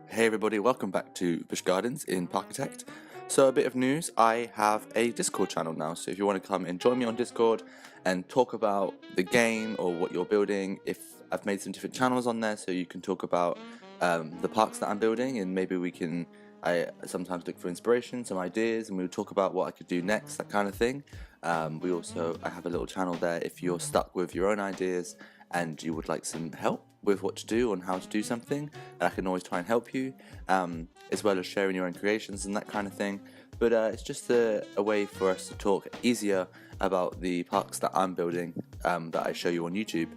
Hey everybody, welcome back to Busch Gardens in Parkitect. So a bit of news, I have a Discord channel now, so if you want to come and join me on Discord and talk about the game or what you're building, I've made some different channels on there so you can talk about the parks that I'm building, and maybe I sometimes look for inspiration, some ideas, and we'll talk about what I could do next, that kind of thing. I have a little channel there if you're stuck with your own ideas and you would like some help with what to do and how to do something, I can always try and help you, as well as sharing your own creations and that kind of thing. But it's just a way for us to talk easier about the parks that I'm building, that I show you on YouTube.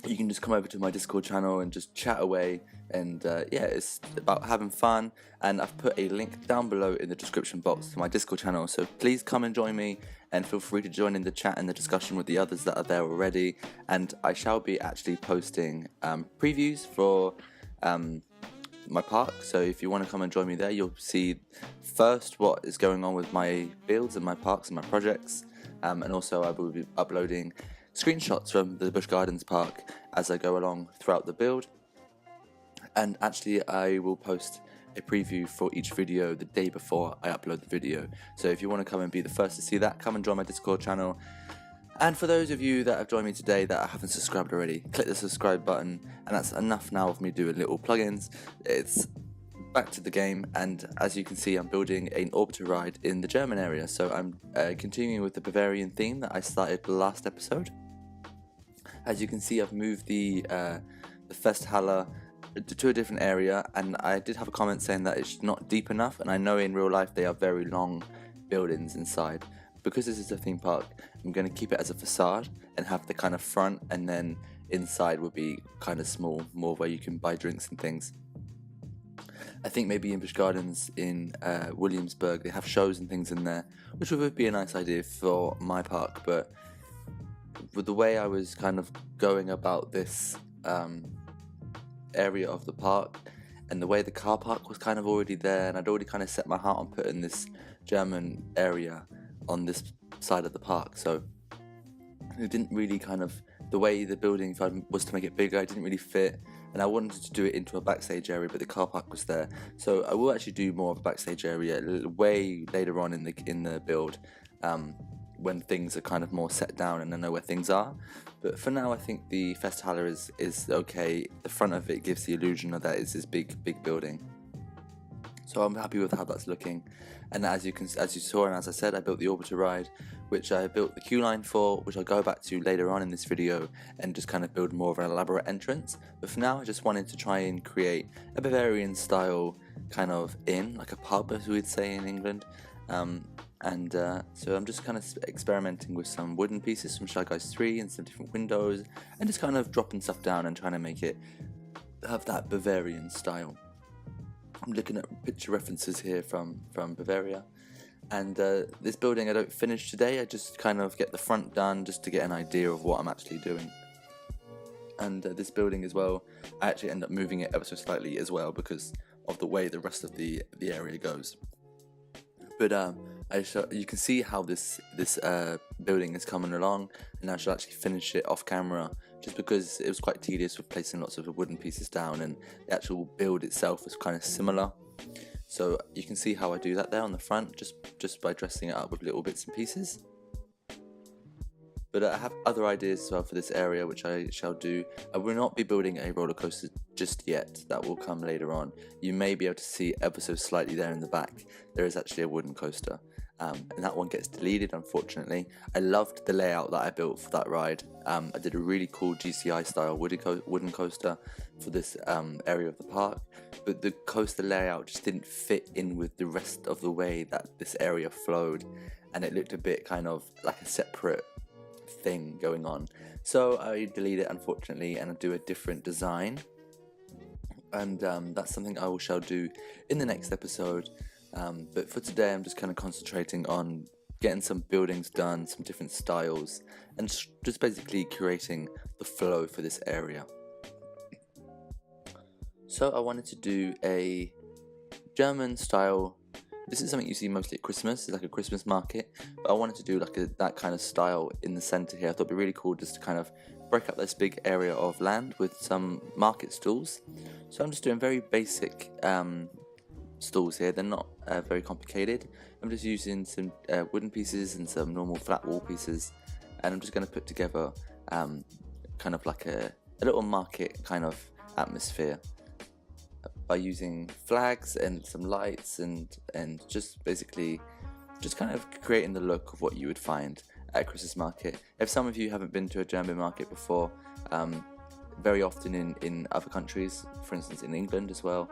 You can just come over to my Discord channel and just chat away, and it's about having fun, and I've put a link down below in the description box to my Discord channel, so please come and join me, and feel free to join in the chat and the discussion with the others that are there already. And I shall be actually posting previews for my park, so if you want to come and join me there, you'll see first what is going on with my builds and my parks and my projects, and also I will be uploading screenshots from the Busch Gardens park as I go along throughout the build. And actually I will post a preview for each video the day before I upload the video, so if you want to come and be the first to see that, come and join my Discord channel. And for those of you that have joined me today that haven't subscribed already, click the subscribe button, and that's enough now of me doing little plugins. It's back to the game, and as you can see, I'm building an orbiter ride in the German area, so I'm continuing with the Bavarian theme that I started the last episode. As you can see, I've moved the Festhalle to a different area, and I did have a comment saying that it's not deep enough, and I know in real life they are very long buildings inside. Because this is a theme park, I'm going to keep it as a facade and have the kind of front, and then inside would be kind of small, more where you can buy drinks and things. I think maybe in Busch Gardens in Williamsburg they have shows and things in there, which would be a nice idea for my park, but with the way I was kind of going about this area of the park, and the way the car park was kind of already there, and I'd already kind of set my heart on putting this German area on this side of the park, so it didn't really the way the building, if I was to make it bigger, it didn't really fit, and I wanted to do it into a backstage area, but the car park was there, so I will actually do more of a backstage area way later on in the build, when things are kind of more set down and I know where things are. But for now, I think the Festhalle is okay. The front of it gives the illusion of that it's this big building, so I'm happy with how that's looking. And as you saw, and as I said, I built the orbiter ride, which I built the queue line for, which I'll go back to later on in this video and just kind of build more of an elaborate entrance. But for now, I just wanted to try and create a Bavarian style kind of inn, like a pub as we'd say in England. So I'm just kind of experimenting with some wooden pieces from Shy Guys 3 and some different windows, and just kind of dropping stuff down and trying to make it have that Bavarian style. I'm looking at picture references here from Bavaria, and this building I don't finish today, I just kind of get the front done just to get an idea of what I'm actually doing. And this building as well, I actually end up moving it ever so slightly as well because of the way the rest of the area goes. But you can see how this building is coming along, and I shall actually finish it off camera, just because it was quite tedious with placing lots of wooden pieces down, and the actual build itself was kind of similar. So you can see how I do that there on the front, just by dressing it up with little bits and pieces. But I have other ideas as well for this area, which I shall do. I will not be building a roller coaster just yet. That will come later on. You may be able to see ever so slightly there in the back. There is actually a wooden coaster, and that one gets deleted, unfortunately. I loved the layout that I built for that ride. I did a really cool GCI style wooden coaster for this area of the park, but the coaster layout just didn't fit in with the rest of the way that this area flowed, and it looked a bit kind of like a separate thing going on. So I delete it, unfortunately, and I do a different design, and that's something I shall do in the next episode. But for today, I'm just kind of concentrating on getting some buildings done, some different styles, and just basically creating the flow for this area. So I wanted to do a German style This is something you see mostly at Christmas. It's like a Christmas market, but I wanted to do like that kind of style in the center here. I thought it'd be really cool just to kind of break up this big area of land with some market stalls. So I'm just doing very basic stalls here. They're not very complicated. I'm just using some wooden pieces and some normal flat wall pieces, and I'm just going to put together kind of like a little market kind of atmosphere by using flags and some lights and just basically just kind of creating the look of what you would find at a Christmas market. If some of you haven't been to a German market before, very often in other countries, for instance in England as well,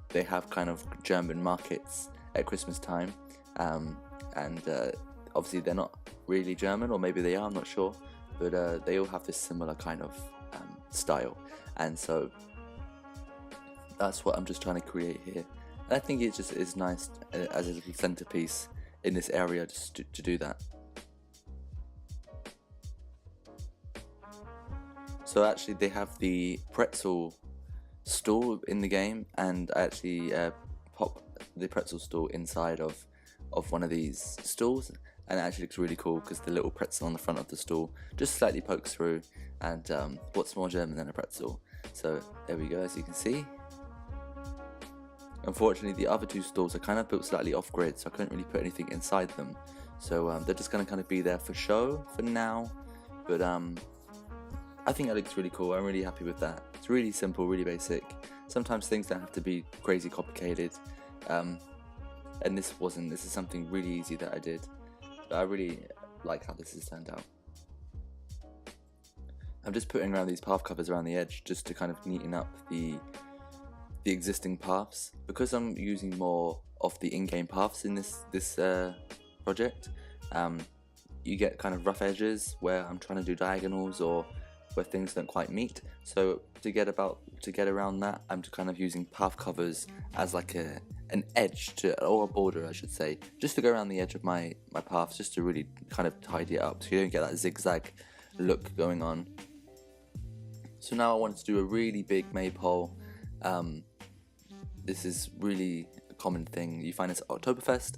they have kind of German markets at Christmas time, and obviously they're not really German, or maybe they are, I'm not sure, but they all have this similar kind of style, and so that's what I'm just trying to create here. And I think it just is nice as a little centerpiece in this area just to do that. So actually they have the pretzel stall in the game, and I actually pop the pretzel stall inside of one of these stalls, and it actually looks really cool because the little pretzel on the front of the stall just slightly pokes through, and what's more German than a pretzel? So there we go, as you can see. Unfortunately, the other two stalls are kind of built slightly off-grid, so I couldn't really put anything inside them. So they're just going to kind of be there for show for now. But I think that looks really cool. I'm really happy with that. It's really simple, really basic. Sometimes things don't have to be crazy complicated. And this wasn't. This is something really easy that I did. But I really like how this has turned out. I'm just putting around these path covers around the edge just to kind of neaten up the existing paths, because I'm using more of the in-game paths in this project. You get kind of rough edges where I'm trying to do diagonals or where things don't quite meet. So to get around that, I'm kind of using path covers as like an edge or a border, I should say, just to go around the edge of my paths, just to really kind of tidy it up so you don't get that zigzag look going on. So now I wanted to do a really big maypole. This is really a common thing you find at Oktoberfest,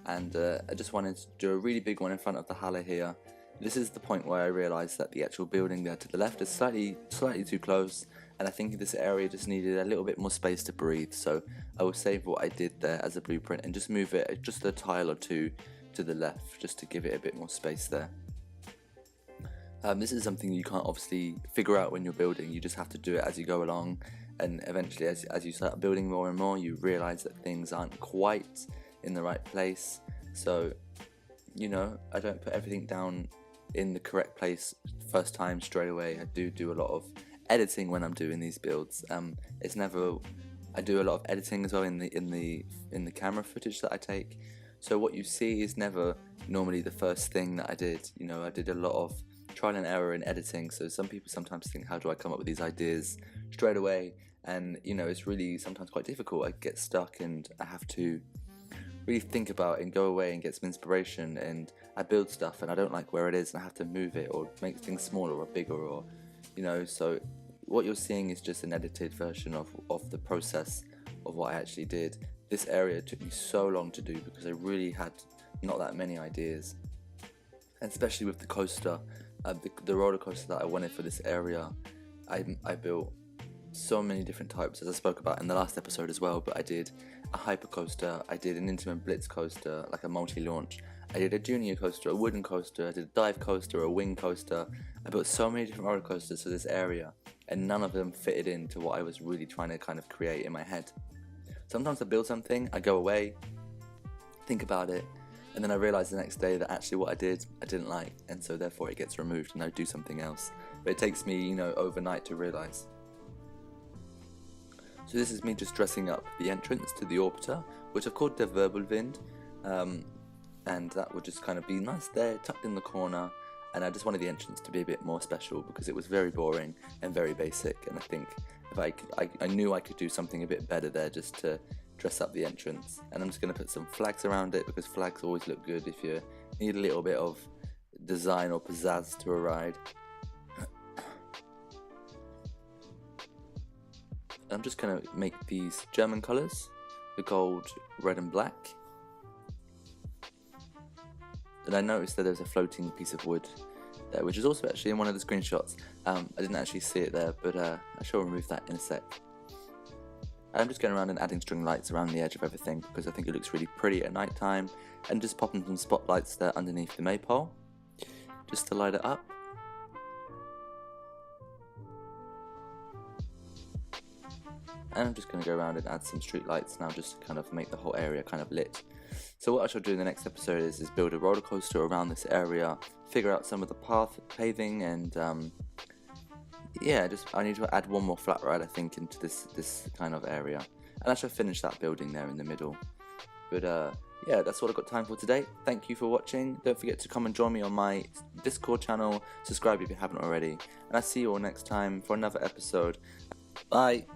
and I just wanted to do a really big one in front of the Halle here. This is the point where I realised that the actual building there to the left is slightly too close, and I think this area just needed a little bit more space to breathe, so I will save what I did there as a blueprint and just move it just a tile or two to the left, just to give it a bit more space there. This is something you can't obviously figure out when you're building, you just have to do it as you go along, and eventually as you start building more and more, you realise that things aren't quite in the right place. So, you know, I don't put everything down in the correct place first time straight away. I do a lot of editing when I'm doing these builds. I do a lot of editing as well in the camera footage that I take. So what you see is never normally the first thing that I did. You know, I did a lot of trial and error in editing, so some people sometimes think, how do I come up with these ideas straight away? And you know, it's really sometimes quite difficult. I get stuck and I have to really think about it and go away and get some inspiration, and I build stuff and I don't like where it is and I have to move it or make things smaller or bigger, or you know, so what you're seeing is just an edited version of the process of what I actually did. This area took me so long to do because I really had not that many ideas, and especially with the coaster, the roller coaster that I wanted for this area. I built so many different types, as I spoke about in the last episode as well, but I did a hyper coaster, I did an intimate blitz coaster, like a multi-launch, I did a junior coaster, a wooden coaster, I did a dive coaster, a wing coaster. I built so many different roller coasters for this area, and none of them fitted into what I was really trying to kind of create in my head. Sometimes I build something, I go away, think about it, and then I realise the next day that actually what I didn't like, and so therefore it gets removed and I do something else. But it takes me, you know, overnight to realise. So this is me just dressing up the entrance to the orbiter, which I've called the Wirbelwind, and that would just kind of be nice there, tucked in the corner, and I just wanted the entrance to be a bit more special because it was very boring and very basic, and I think if I knew I could do something a bit better there just to dress up the entrance. And I'm just going to put some flags around it because flags always look good if you need a little bit of design or pizzazz to a ride. I'm just going to make these German colours, the gold, red and black, and I noticed that there's a floating piece of wood there, which is also actually in one of the screenshots. I didn't actually see it there, but I shall remove that in a sec. I'm just going around and adding string lights around the edge of everything because I think it looks really pretty at night time, and just popping some spotlights there underneath the maypole just to light it up. And I'm just going to go around and add some street lights now, just to kind of make the whole area kind of lit. So what I shall do in the next episode is build a roller coaster around this area, figure out some of the paving, and yeah, I need to add one more flat ride, I think, into this kind of area, and I shall finish that building there in the middle. But yeah, that's all I've got time for today. Thank you for watching. Don't forget to come and join me on my Discord channel. Subscribe if you haven't already, and I'll see you all next time for another episode. Bye.